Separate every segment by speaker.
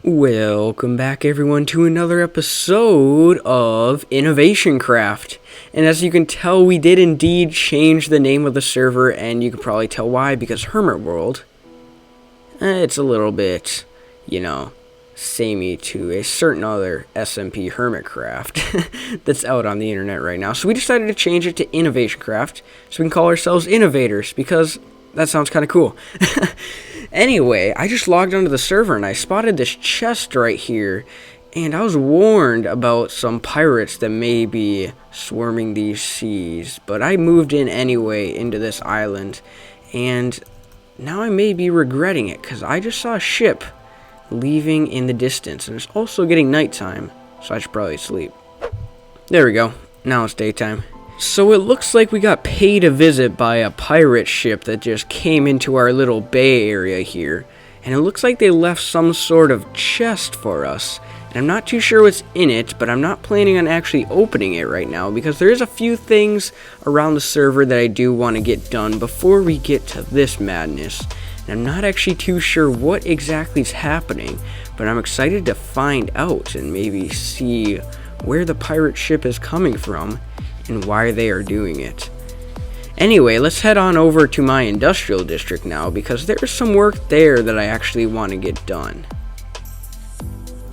Speaker 1: Welcome back everyone to another episode of InnovationCraft. And as you can tell, we did indeed change the name of the server, and you can probably tell why, because Hermit World, it's a little bit, samey to a certain other SMP Hermitcraft that's out on the internet right now. So we decided to change it to InnovationCraft so we can call ourselves innovators, because that sounds kind of cool. Anyway, I just logged onto the server and I spotted this chest right here, and I was warned about some pirates that may be swarming these seas, but I moved in anyway into this island, and now I may be regretting it because I just saw a ship leaving in the distance, and it's also getting nighttime, so I should probably sleep. There we go. Now it's daytime. So it looks like we got paid a visit by a pirate ship that just came into our little bay area here. And it looks like they left some sort of chest for us. And I'm not too sure what's in it, but I'm not planning on actually opening it right now, because there is a few things around the server that I do want to get done before we get to this madness. And I'm not actually too sure what exactly is happening, but I'm excited to find out and maybe see where the pirate ship is coming from and why they are doing it. Anyway, let's head on over to my industrial district now, because there's some work there that I actually want to get done.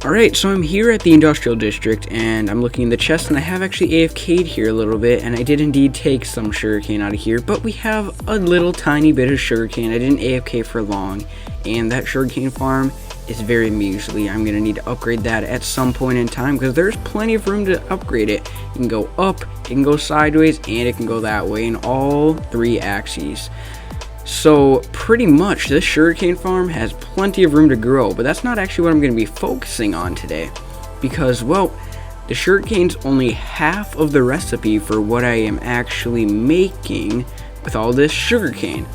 Speaker 1: Alright, so I'm here at the industrial district and I'm looking in the chest, and I have actually AFK'd here a little bit, and I did indeed take some sugarcane out of here, but we have a little tiny bit of sugarcane. I didn't AFK for long, and that sugarcane farm is very measly. I'm going to need to upgrade that at some point in time, because there's plenty of room to upgrade it. You can go up, it can go sideways, and it can go that way in all three axes. So pretty much this sugarcane farm has plenty of room to grow, but that's not actually what I'm going to be focusing on today, because, well, the sugarcane's only half of the recipe for what I am actually making with all this sugarcane.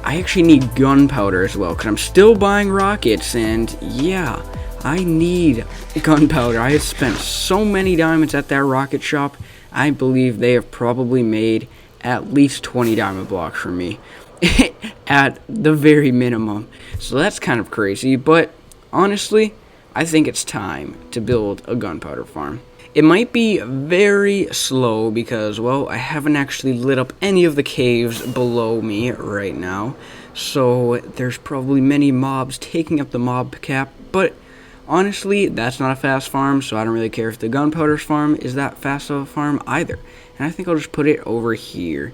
Speaker 1: I actually need gunpowder as well, because I'm still buying rockets, and yeah, I need gunpowder. I have spent so many diamonds at that rocket shop. I believe they have probably made at least 20 diamond blocks for me at the very minimum. So that's kind of crazy, but honestly, I think it's time to build a gunpowder farm. It might be very slow because, well, I haven't actually lit up any of the caves below me right now. So there's probably many mobs taking up the mob cap, but honestly, that's not a fast farm, so I don't really care if the gunpowder farm is that fast of a farm either. And I think I'll just put it over here.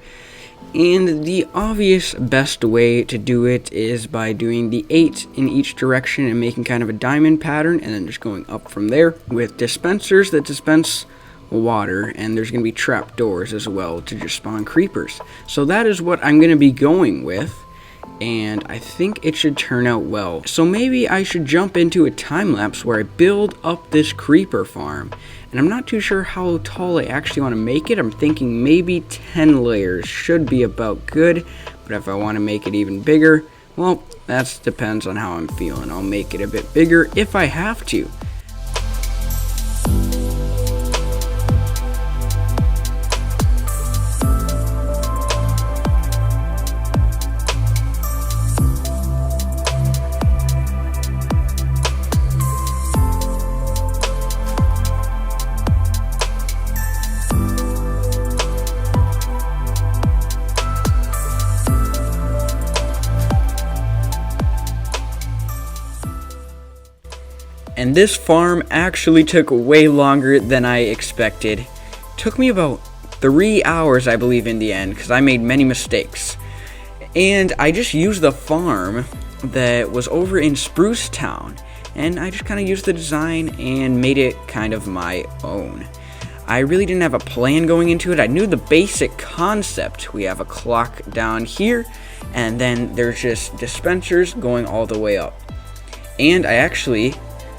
Speaker 1: And the obvious best way to do it is by doing the 8 in each direction and making kind of a diamond pattern, and then just going up from there with dispensers that dispense water, and there's going to be trap doors as well to just spawn creepers. So that is what I'm going to be going with, and I think it should turn out well. So maybe I should jump into a time lapse where I build up this creeper farm. And I'm not too sure how tall I actually want to make it. I'm thinking maybe 10 layers should be about good. But if I want to make it even bigger, well, that depends on how I'm feeling. I'll make it a bit bigger if I have to. And this farm actually took way longer than I expected. It took me about 3 hours, I believe, in the end, because I made many mistakes. And I just used the farm that was over in Spruce Town, and I just kind of used the design and made it kind of my own. I really didn't have a plan going into it. I knew the basic concept. We have a clock down here, and then there's just dispensers going all the way up. And I actually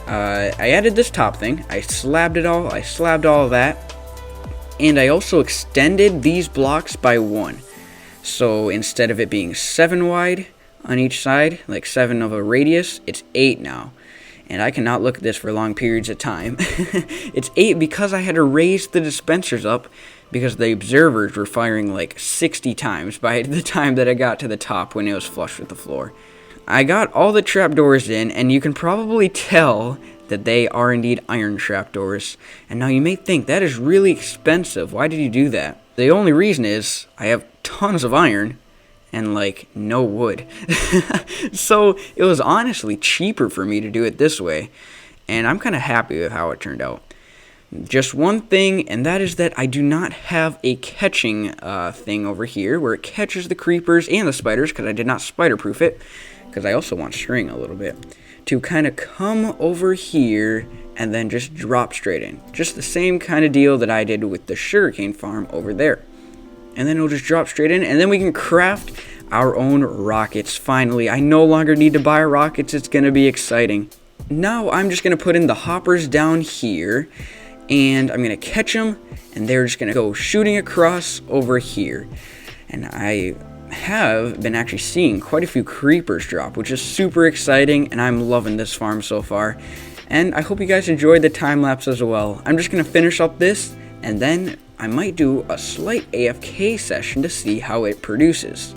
Speaker 1: I added this top thing, I slabbed all of that, and I also extended these blocks by 1. So instead of it being 7 wide on each side, like 7 of a radius, it's 8 now. And I cannot look at this for long periods of time. It's 8 because I had to raise the dispensers up, because the observers were firing like 60 times by the time that I got to the top when it was flush with the floor. I got all the trapdoors in, and you can probably tell that they are indeed iron trapdoors. And now you may think, that is really expensive. Why did you do that? The only reason is I have tons of iron and like no wood. So it was honestly cheaper for me to do it this way. And I'm kind of happy with how it turned out. Just one thing, and that is that I do not have a catching thing over here where it catches the creepers and the spiders, because I did not spider-proof it, because I also want string a little bit, to kind of come over here and then just drop straight in. Just the same kind of deal that I did with the sugarcane farm over there. And then it'll just drop straight in, and then we can craft our own rockets. Finally, I no longer need to buy rockets. It's going to be exciting. Now I'm just going to put in the hoppers down here, and I'm going to catch them, and they're just going to go shooting across over here. And I have been actually seeing quite a few creepers drop, which is super exciting, and I'm loving this farm so far. And I hope you guys enjoyed the time lapse as well. I'm just going to finish up this, and then I might do a slight AFK session to see how it produces.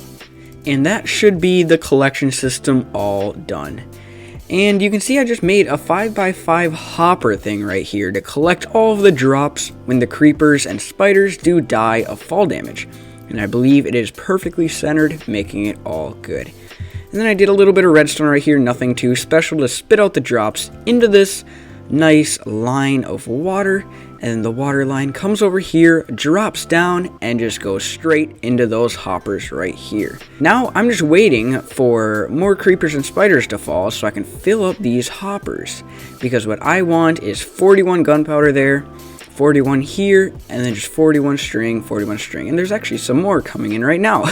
Speaker 1: And that should be the collection system all done. And you can see I just made a 5x5 hopper thing right here to collect all of the drops when the creepers and spiders do die of fall damage. And I believe it is perfectly centered, making it all good. And then I did a little bit of redstone right here, nothing too special, to spit out the drops into this nice line of water. And the water line comes over here, drops down, and just goes straight into those hoppers right here. Now I'm just waiting for more creepers and spiders to fall so I can fill up these hoppers. Because what I want is 41 gunpowder there, 41 here, and then just 41 string, 41 string. And there's actually some more coming in right now.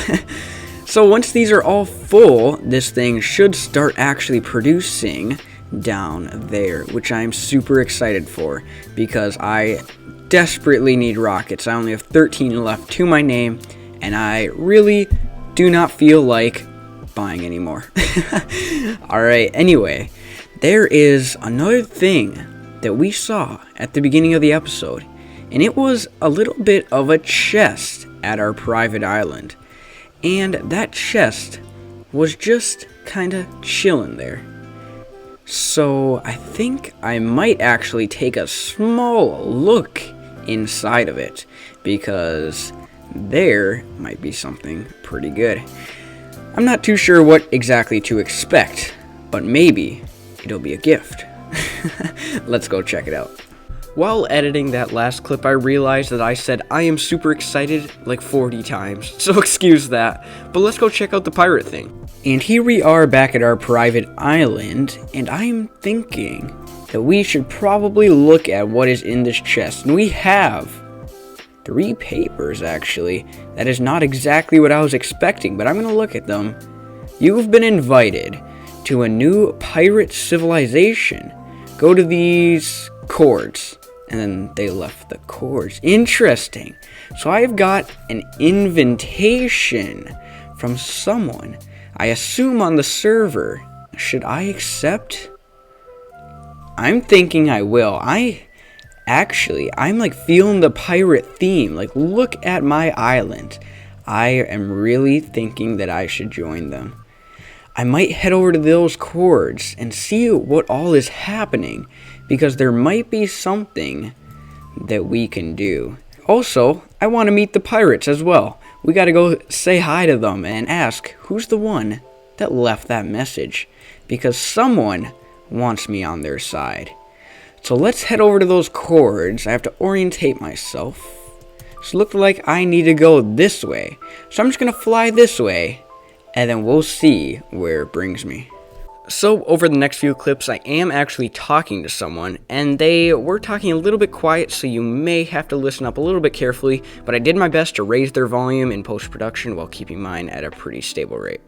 Speaker 1: So once these are all full, this thing should start actually producing down there, which I'm super excited for, because I desperately need rockets. I only have 13 left to my name, and I really do not feel like buying anymore. Alright, anyway, there is another thing that we saw at the beginning of the episode, and it was a little bit of a chest at our private island, and that chest was just kind of chilling there. So I think I might actually take a small look inside of it, because there might be something pretty good. I'm not too sure what exactly to expect, but maybe it'll be a gift. Let's go check it out. While editing that last clip, I realized that I said I am super excited like 40 times, so excuse that. But let's go check out the pirate thing. And here we are back at our private island, and I'm thinking that we should probably look at what is in this chest. And we have 3 papers, actually. That is not exactly what I was expecting, but I'm going to look at them. You've been invited to a new pirate civilization. Go to these chords. And then they left the chords. Interesting. So I've got an invitation from someone, I assume on the server. Should I accept? I'm thinking I will. I'm like feeling the pirate theme. Like, look at my island. I am really thinking that I should join them. I might head over to those chords and see what all is happening, because there might be something that we can do. Also, I want to meet the pirates as well. We gotta go say hi to them and ask who's the one that left that message, because someone wants me on their side. So let's head over to those chords. I have to orientate myself. So it looked like I need to go this way. So I'm just gonna fly this way, and then we'll see where it brings me. So over the next few clips, I am actually talking to someone, and they were talking a little bit quiet, so you may have to listen up a little bit carefully, but I did my best to raise their volume in post-production while keeping mine at a pretty stable rate.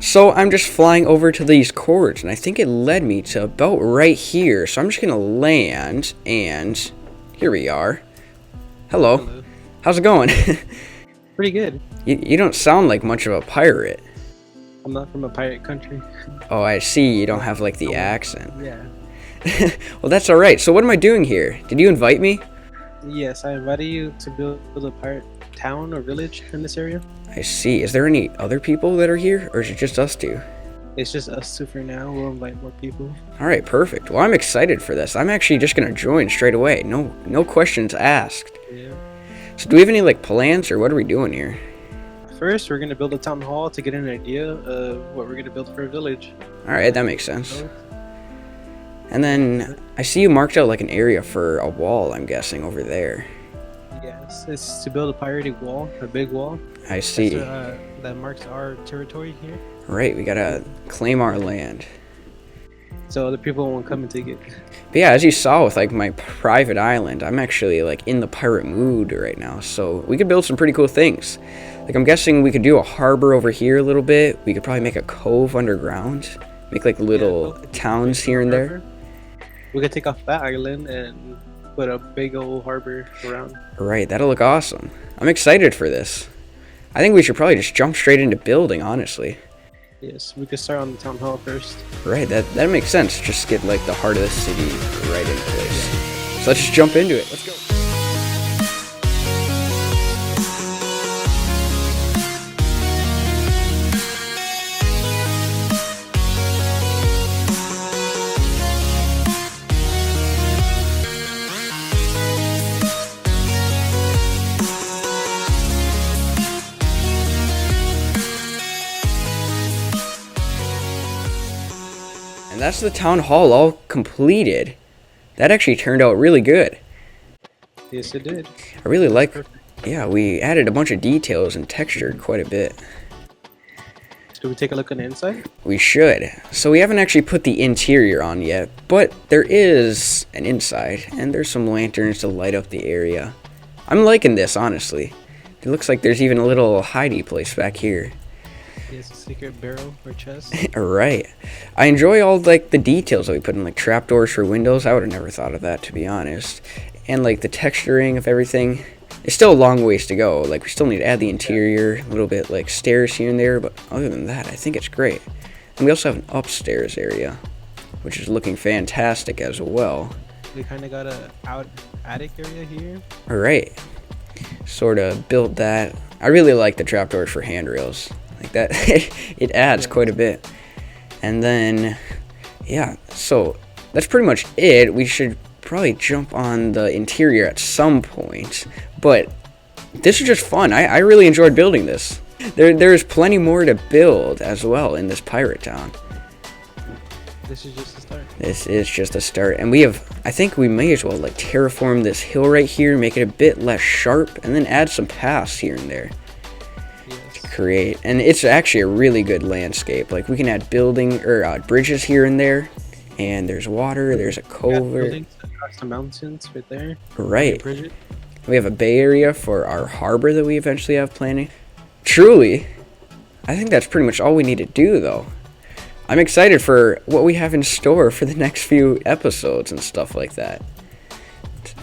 Speaker 1: So I'm just flying over to these chords, and I think it led me to about right here, so I'm just gonna land, and here we are. Hello. How's it going?
Speaker 2: Pretty good.
Speaker 1: You don't sound like much of a pirate.
Speaker 2: I'm not from a pirate country.
Speaker 1: Oh, I see. You don't have, like, the accent.
Speaker 2: Yeah.
Speaker 1: Well, that's alright. So what am I doing here? Did you invite me?
Speaker 2: Yes, I invited you to build a pirate town or village in this area.
Speaker 1: I see. Is there any other people that are here, or is it just us two?
Speaker 2: It's just us two for now. We'll invite more people.
Speaker 1: All right, perfect. Well, I'm excited for this. I'm actually just gonna join straight away. No questions asked.
Speaker 2: Yeah.
Speaker 1: So do we have any like plans or what are we doing here?
Speaker 2: First, we're gonna build a town hall to get an idea of what we're gonna build for a village.
Speaker 1: All right, that makes sense. And then I see you marked out like an area for a wall, I'm guessing, over there.
Speaker 2: Yes, it's to build a pirating wall, a big wall.
Speaker 1: I see.
Speaker 2: That marks our territory here,
Speaker 1: Right, we gotta claim our land.
Speaker 2: so other people won't come and take it.
Speaker 1: But yeah, as you saw with like my private island, I'm actually like in the pirate mood right now. So we could build some pretty cool things. Like I'm guessing we could do a harbor over here a little bit. We could probably make a cove underground. Make like little towns here and there.
Speaker 2: We could take off that island and put a big old harbor around.
Speaker 1: Right, that'll look awesome. I'm excited for this. I think we should probably just jump straight into building, honestly.
Speaker 2: Yes, we could start on the town hall first.
Speaker 1: Right, that makes sense. Just get like the heart of the city right in place. So let's just jump into it. Let's go. And that's the town hall all completed. That actually turned out really good.
Speaker 2: Yes, it did.
Speaker 1: I really like, yeah, we added a bunch of details and textured quite a bit.
Speaker 2: Should we take a look on the inside?
Speaker 1: We should. So we haven't actually put the interior on yet, but there is an inside, and there's some lanterns to light up the area. I'm liking this, honestly. It looks like there's even a little hidey place back here.
Speaker 2: Yes, a secret barrel or chest.
Speaker 1: Right. I enjoy all like the details that we put in, like trapdoors for windows. I would have never thought of that, to be honest. And like the texturing of everything. It's still a long ways to go. Like we still need to add the interior, a little bit like stairs here and there, but other than that, I think it's great. And we also have an upstairs area, which is looking fantastic as well.
Speaker 2: We kind of got a attic area here.
Speaker 1: All right. Sort of built that. I really like the trapdoors for handrails. Like that, it adds quite a bit. And then, yeah, so that's pretty much it. We should probably jump on the interior at some point. But this is just fun. I really enjoyed building this. There's plenty more to build as well in this pirate town.
Speaker 2: This is just the start.
Speaker 1: This is just a start. And we have, I think we may as well like terraform this hill right here, make it a bit less sharp, and then add some paths here and there. Create, and it's actually a really good landscape. Like we can add building or bridges here and there, and there's water, there's a covert
Speaker 2: across the mountains right there.
Speaker 1: Right, we have a bay area for our harbor that we eventually have planning. Truly, I think that's pretty much all we need to do, though. I'm excited for what we have in store for the next few episodes and stuff like that.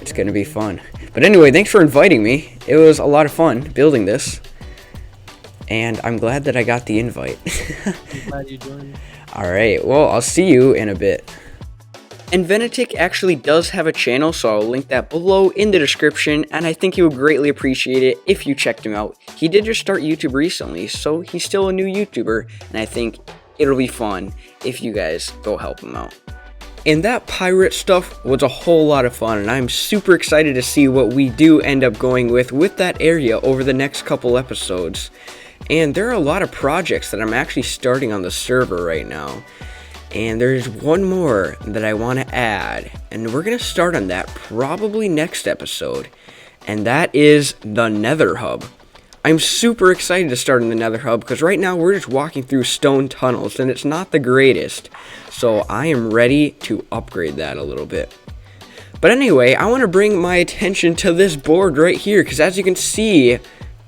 Speaker 1: It's gonna be fun. But anyway, thanks for inviting me. It was a lot of fun building this. And I'm glad that I got the invite.
Speaker 2: I'm glad you joined.
Speaker 1: Alright, well, I'll see you in a bit. And Venetic actually does have a channel, so I'll link that below in the description, and I think he would greatly appreciate it if you checked him out. He did just start YouTube recently, so he's still a new YouTuber, and I think it'll be fun if you guys go help him out. And that pirate stuff was a whole lot of fun, and I'm super excited to see what we do end up going with that area over the next couple episodes. And there are a lot of projects that I'm actually starting on the server right now. And there's one more that I want to add, and we're going to start on that probably next episode. And that is the Nether Hub. I'm super excited to start in the Nether Hub because right now we're just walking through stone tunnels and it's not the greatest. So I am ready to upgrade that a little bit. But anyway, I want to bring my attention to this board right here because as you can see,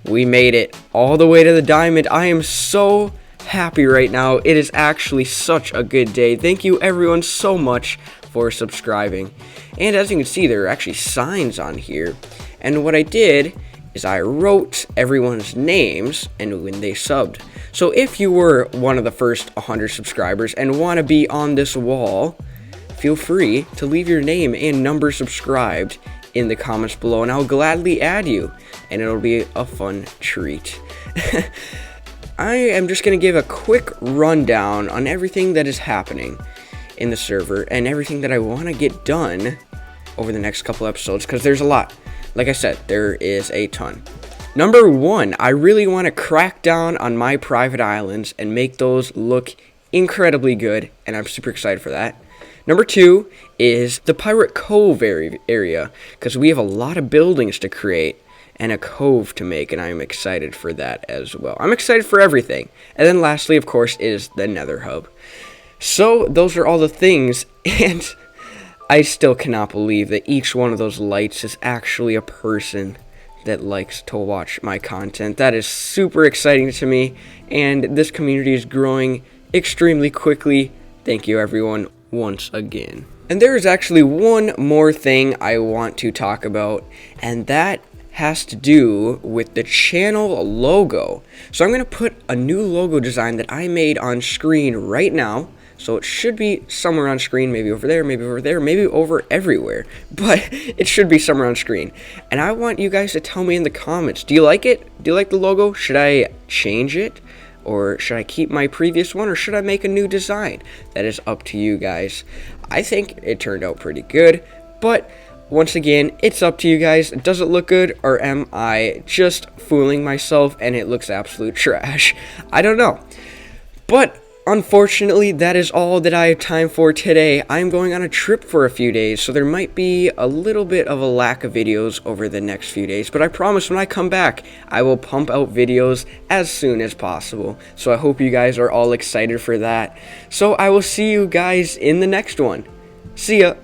Speaker 1: we made it all the way to the diamond. I am so happy right now. It is actually such a good day. Thank you everyone so much for subscribing. And as you can see, there are actually signs on here. And what I did is I wrote everyone's names and when they subbed. So if you were one of the first 100 subscribers and want to be on this wall, feel free to leave your name and number subscribed in the comments below, and I'll gladly add you, and it'll be a fun treat. I am just going to give a quick rundown on everything that is happening in the server and everything that I want to get done over the next couple episodes, because there's a lot. Like I said, there is a ton. Number 1, I really want to crack down on my private islands and make those look incredibly good, and I'm super excited for that. Number 2 is the Pirate Cove area, because we have a lot of buildings to create and a cove to make, and I'm excited for that as well. I'm excited for everything. And then lastly, of course, is the Nether Hub. So those are all the things, and I still cannot believe that each one of those lights is actually a person that likes to watch my content. That is super exciting to me, and this community is growing extremely quickly. Thank you, everyone, once again. And there is actually one more thing I want to talk about, and that has to do with the channel logo. So I'm going to put a new logo design that I made on screen right now. So it should be somewhere on screen, maybe over there, maybe over there, maybe over everywhere. But it should be somewhere on screen. And I want you guys to tell me in the comments, do you like it? Do you like the logo? Should I change it? Or should I keep my previous one? Or should I make a new design? That is up to you guys. I think it turned out pretty good. But once again, it's up to you guys. Does it look good? Or am I just fooling myself and it looks absolute trash? I don't know. But unfortunately, that is all that I have time for today. I'm going on a trip for a few days, so there might be a little bit of a lack of videos over the next few days, but I promise when I come back, I will pump out videos as soon as possible. So I hope you guys are all excited for that. So I will see you guys in the next one. See ya!